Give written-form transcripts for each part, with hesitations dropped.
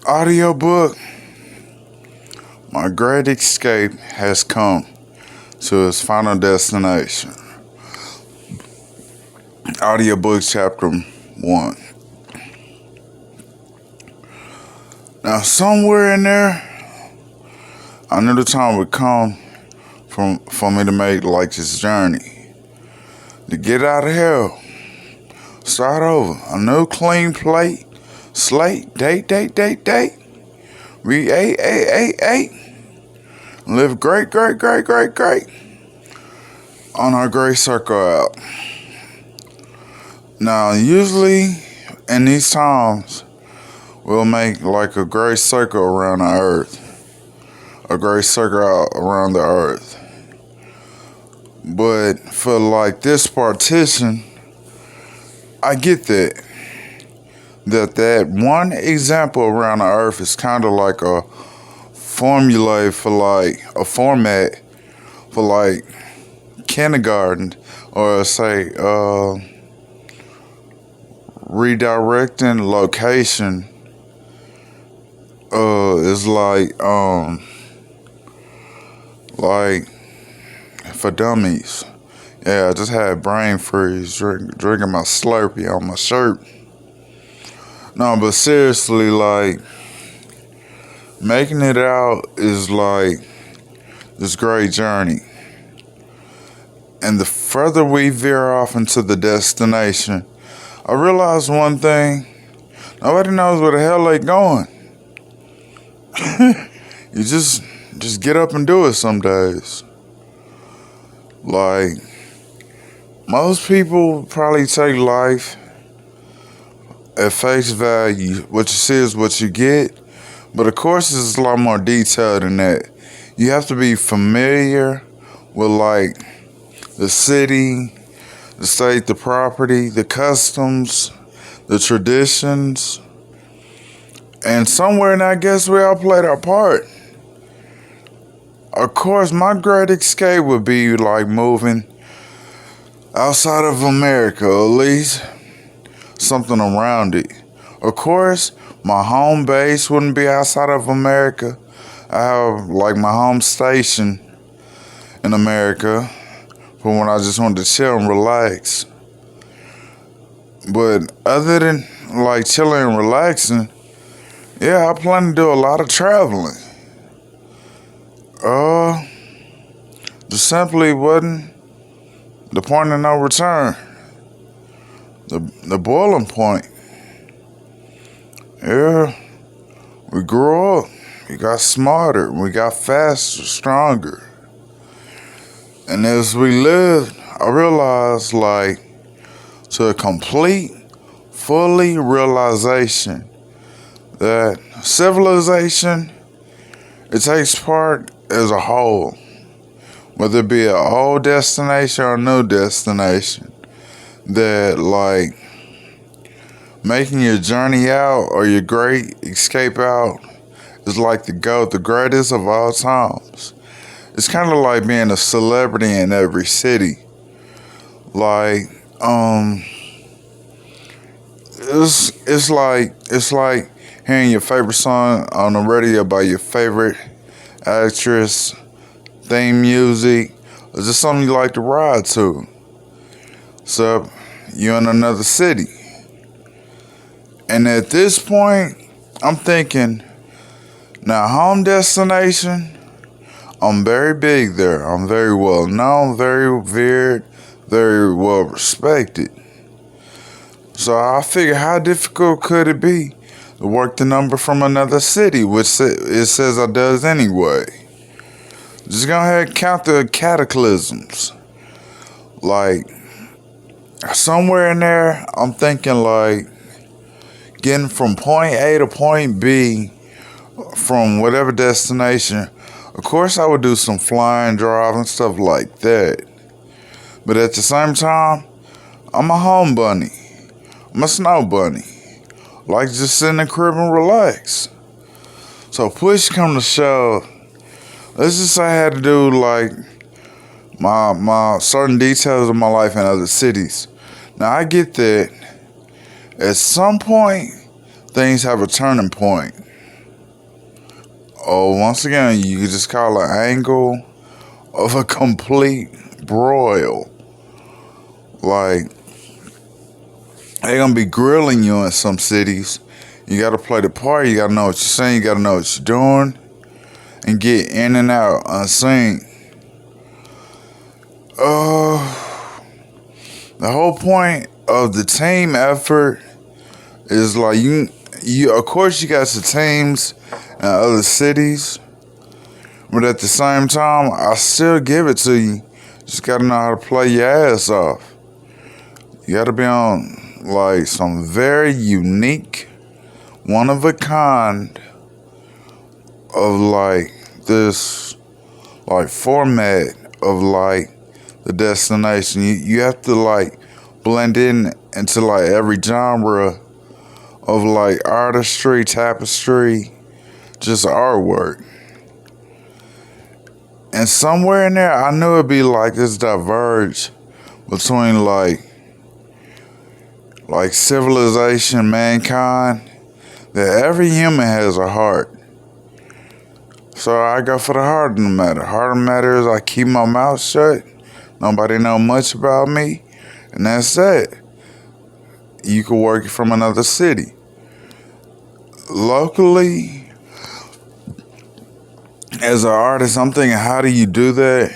Audiobook, My Great Escape has come to its final destination. Audiobook Chapter 1. Now, somewhere in there, I knew the time would come for me to make like this journey. To get out of hell. Start over. A new clean slate, date. Re-8. Live great on our great circle out. Now, usually in these times, we'll make like a great circle around the earth. A great circle out around the earth. But for like this partition, I get that. That one example around the earth is kind of like a formula for like a format for like kindergarten, or say redirecting location is like for dummies. Yeah, I just had brain freeze drinking my Slurpee on my shirt. No, but seriously, like, making it out is like this great journey. And the further we veer off into the destination, I realized one thing. Nobody knows where the hell they going. You just get up and do it some days. Like, most people probably take life at face value. What you see is what you get. But of course, it's a lot more detailed than that. You have to be familiar with like the city, the state, the property, the customs, the traditions. And somewhere in that, I guess we all played our part. Of course, my great escape would be like moving outside of America, at least something around it. Of course, my home base wouldn't be outside of America. I have like my home station in America for when I just wanted to chill and relax. But other than like chilling and relaxing, yeah, I plan to do a lot of traveling. Just simply wasn't the point of no return. The boiling point. Yeah, we grew up, we got smarter, we got faster, stronger. And as we lived, I realized like to a complete, fully realization that civilization, it takes part as a whole, whether it be an old destination or a new destination, that like making your journey out or your great escape out is like the GOAT, the greatest of all times. It's kind of like being a celebrity in every city. Like, it's like hearing your favorite song on the radio by your favorite actress, theme music, or just something you like to ride to. So you're in another city. And at this point, I'm thinking, now home destination, I'm very big there. I'm very well known, very revered, very well respected. So I figure, how difficult could it be to work the number from another city, which it says I does anyway. Just go ahead and count the cataclysms. Like, somewhere in there, I'm thinking like getting from point A to point B from whatever destination. Of course, I would do some flying, driving, stuff like that. But at the same time, I'm a home bunny. I'm a snow bunny. Like just sit in the crib and relax. So push come to shove, let's just say I had to do like my certain details of my life in other cities. Now I get that at some point things have a turning point. Oh, once again, you could just call an angle of a complete broil. Like, they gonna be grilling you in some cities. You gotta play the part, you gotta know what you're saying, you gotta know what you're doing, and get in and out unseen. The whole point of the team effort is like you of course you got the teams in other cities, but at the same time I still give it to you. Just gotta know how to play your ass off. You gotta be on like some very unique, one of a kind of like this like format of like the destination. You have to like blend in into like every genre of like artistry, tapestry, just artwork. And somewhere in there, I knew it'd be like this diverge between like civilization, mankind, that every human has a heart. So I go for the heart of the matter. Heart of the matter is I keep my mouth shut. Nobody know much about me, and that's it. You can work from another city. Locally, as an artist, I'm thinking, how do you do that?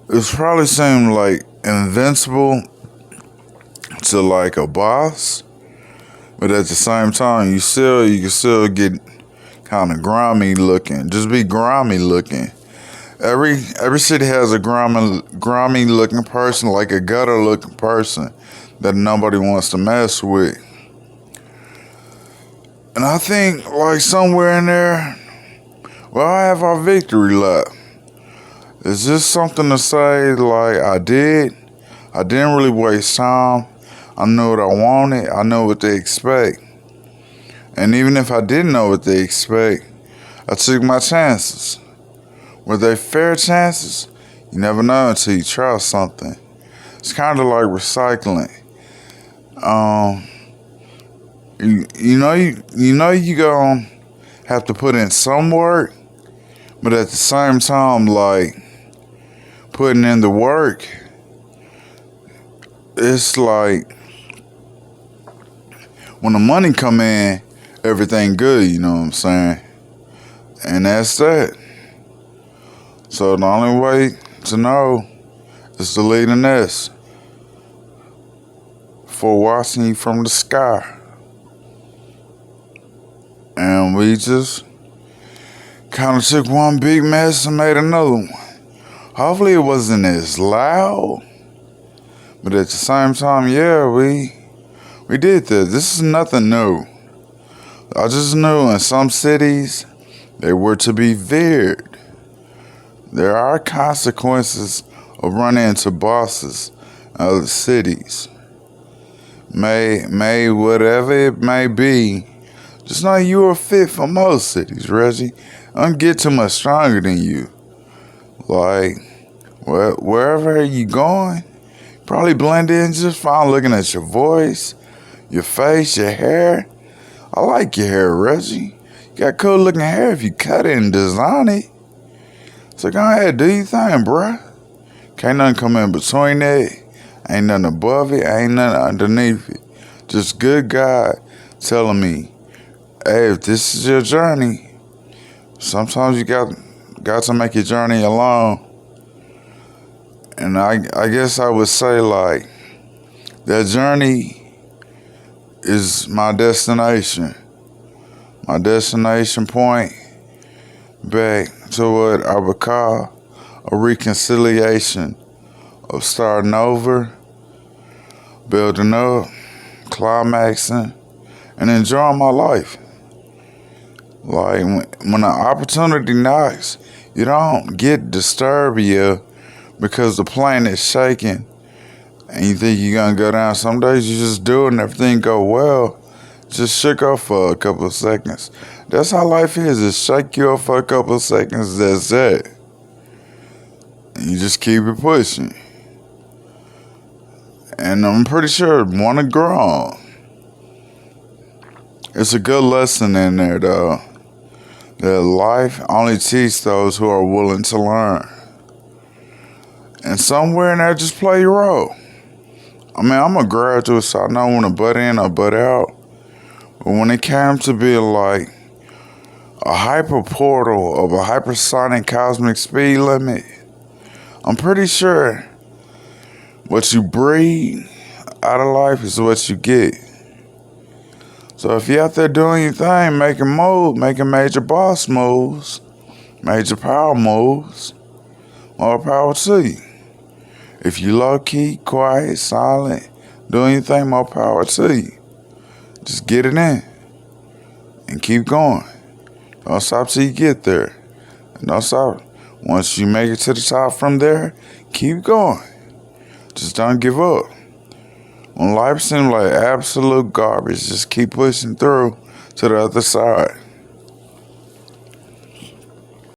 It's probably seemed like invincible to like a boss, but at the same time, you can still get kind of grimy looking. Just be grimy looking. Every city has a grimy looking person, like a gutter looking person that nobody wants to mess with. And I think like somewhere in there, well, I have our victory lap. It's just something to say like I didn't really waste time. I knew what I wanted. I know what they expect. And even if I didn't know what they expect, I took my chances. Were they fair chances? You never know until you try something. It's kind of like recycling. You gonna have to put in some work, but at the same time, like putting in the work, it's like when the money come in, everything good. You know what I'm saying? And that's that. So the only way to know is to lead an S for watching you from the sky. And we just kind of took one big mess and made another one. Hopefully it wasn't as loud, but at the same time, yeah, we did this. This is nothing new. I just knew in some cities they were to be veered. There are consequences of running into bosses in other cities. May whatever it may be, just know you are fit for most cities, Reggie. I don't get too much stronger than you. Like, wherever you going, probably blend in just fine looking at your voice, your face, your hair. I like your hair, Reggie. You got cool looking hair if you cut it and design it. So go ahead, do your thing, bruh. Can't nothing come in between that. Ain't nothing above it, ain't nothing underneath it. Just good God telling me, hey, if this is your journey, sometimes you got to make your journey alone. And I guess I would say like that journey is my destination. My destination point back to what I would call a reconciliation of starting over, building up, climaxing, and enjoying my life. Like when an opportunity knocks, you don't get disturbed because the plane is shaking and you think you're gonna go down. Some days you just do it and everything go well. Just shook up for a couple of seconds. That's how life is. It shake you up for a couple of seconds. That's it. And you just keep it pushing. And I'm pretty sure want to grow. It's a good lesson in there, though. that life only teaches those who are willing to learn. And somewhere in that, just play your role. I mean, I'm a graduate, so I know when to butt in or butt out. But when it came to be like a hyper portal of a hypersonic cosmic speed limit, I'm pretty sure what you breed out of life is what you get. So if you're out there doing your thing, making major boss moves, major power moves, more power to you. If you low-key, quiet, silent, doing your thing, more power to you. Just get it in and keep going. Don't stop till you get there. Don't stop. Once you make it to the top from there, keep going. Just don't give up. When life seems like absolute garbage, just keep pushing through to the other side.